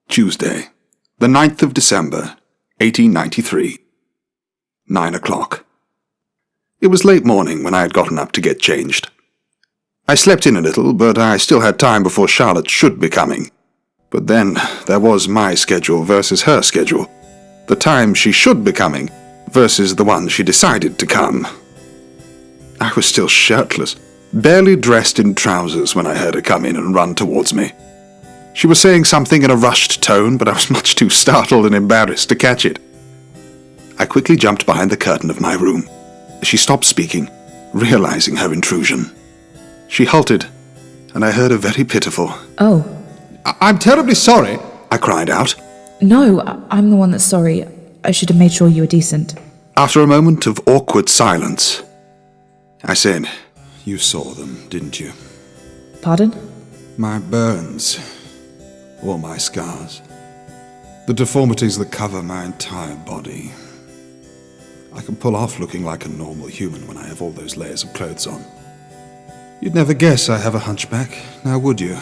Tuesday, the 9th of December, 1893. 9 o'clock. It was late morning when I had gotten up to get changed. I slept in a little, but I still had time before Charlotte should be coming. But then there was my schedule versus her schedule. The time she should be coming versus the one she decided to come. I was still shirtless, barely dressed in trousers when I heard her come in and run towards me. She was saying something in a rushed tone, but I was much too startled and embarrassed to catch it. I quickly jumped behind the curtain of my room. She stopped speaking, realizing her intrusion. She halted, and I heard a very pitiful, "Oh." I'm terribly sorry, I cried out. "No, I'm the one that's sorry. I should have made sure you were decent." After a moment of awkward silence, I said, "You saw them, didn't you? Pardon? my burns, all my scars, the deformities that cover my entire body. I can pull off looking like a normal human when I have all those layers of clothes on. You'd never guess I have a hunchback, now would you?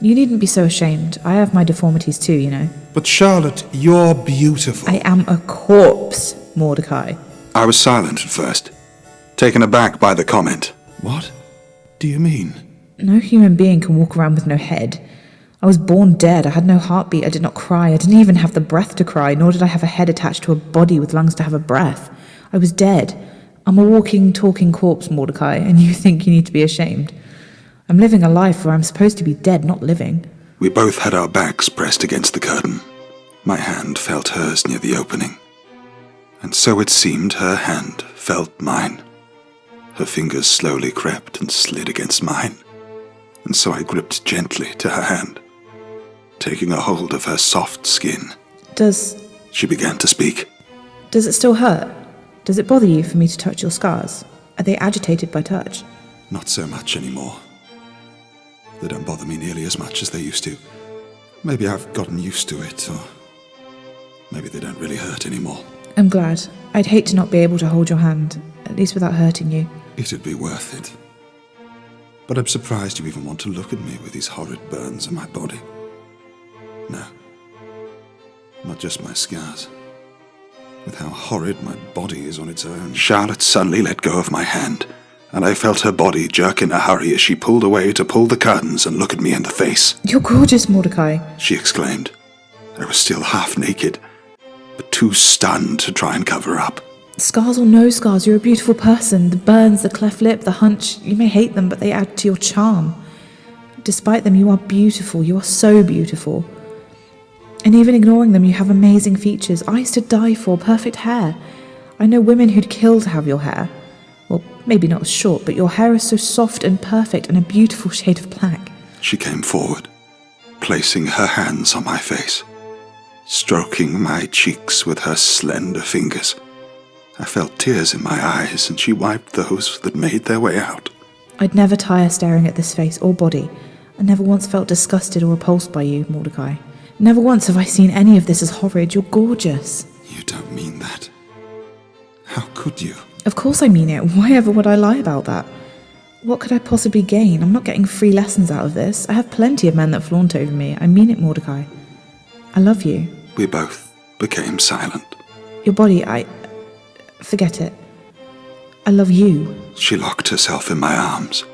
You needn't be so ashamed. I have my deformities too, you know." But Charlotte, you're beautiful. "I am a corpse, Mordecai." I was silent at first, taken aback by the comment. What do you mean? No human being can walk around with no head. I was born dead. I had no heartbeat. I did not cry. I didn't even have the breath to cry, nor did I have a head attached to a body with lungs to have a breath. I was dead. I'm a walking, talking corpse, Mordecai, and you think you need to be ashamed. I'm living a life where I'm supposed to be dead, not living. We both had our backs pressed against the curtain. My hand felt hers near the opening, and so it seemed her hand felt mine. Her fingers slowly crept and slid against mine, and so I gripped gently to her hand, taking a hold of her soft skin. She began to speak. Does it still hurt? Does it bother you for me to touch your scars? Are they agitated by touch? Not so much anymore. They don't bother me nearly as much as they used to. Maybe I've gotten used to it, or maybe they don't really hurt anymore. I'm glad. I'd hate to not be able to hold your hand, at least without hurting you. It'd be worth it. But I'm surprised you even want to look at me with these horrid burns on my body. No, not just my scars. With how horrid my body is on its own. Charlotte suddenly let go of my hand, and I felt her body jerk in a hurry as she pulled away to pull the curtains and look at me in the face. "You're gorgeous, Mordecai," she exclaimed. I was still half naked, but too stunned to try and cover up. "Scars or no scars, you're a beautiful person. The burns, the cleft lip, the hunch, you may hate them, but they add to your charm. Despite them, you are beautiful. You are so beautiful. And even ignoring them, you have amazing features, eyes to die for, perfect hair. I know women who'd kill to have your hair. Well, maybe not as short, but your hair is so soft and perfect and a beautiful shade of black." She came forward, placing her hands on my face, stroking my cheeks with her slender fingers. I felt tears in my eyes, and she wiped those that made their way out. I'd never tire staring at this face or body. I never once felt disgusted or repulsed by you, Mordecai. Never once have I seen any of this as horrid. You're gorgeous. You don't mean that. How could you? Of course I mean it. Why ever would I lie about that? What could I possibly gain? I'm not getting free lessons out of this. I have plenty of men that flaunt over me. I mean it, Mordecai. I love you. We both became silent. Your body, forget it. I love you. She locked herself in my arms,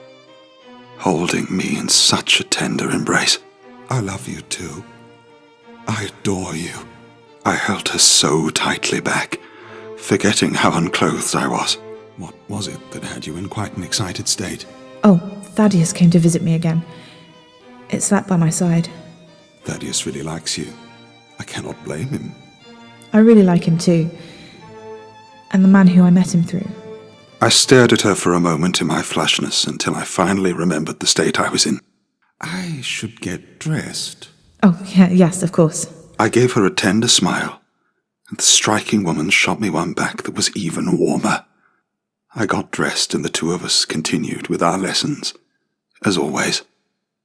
holding me in such a tender embrace. I love you too. I adore you. I held her so tightly back, forgetting how unclothed I was. What was it that had you in quite an excited state? Oh, Thaddeus came to visit me again. It sat by my side. Thaddeus really likes you. I cannot blame him. I really like him too. And the man who I met him through. I stared at her for a moment in my flushness until I finally remembered the state I was in. I should get dressed. Oh, yeah, yes, of course. I gave her a tender smile, and the striking woman shot me one back that was even warmer. I got dressed, and the two of us continued with our lessons, as always.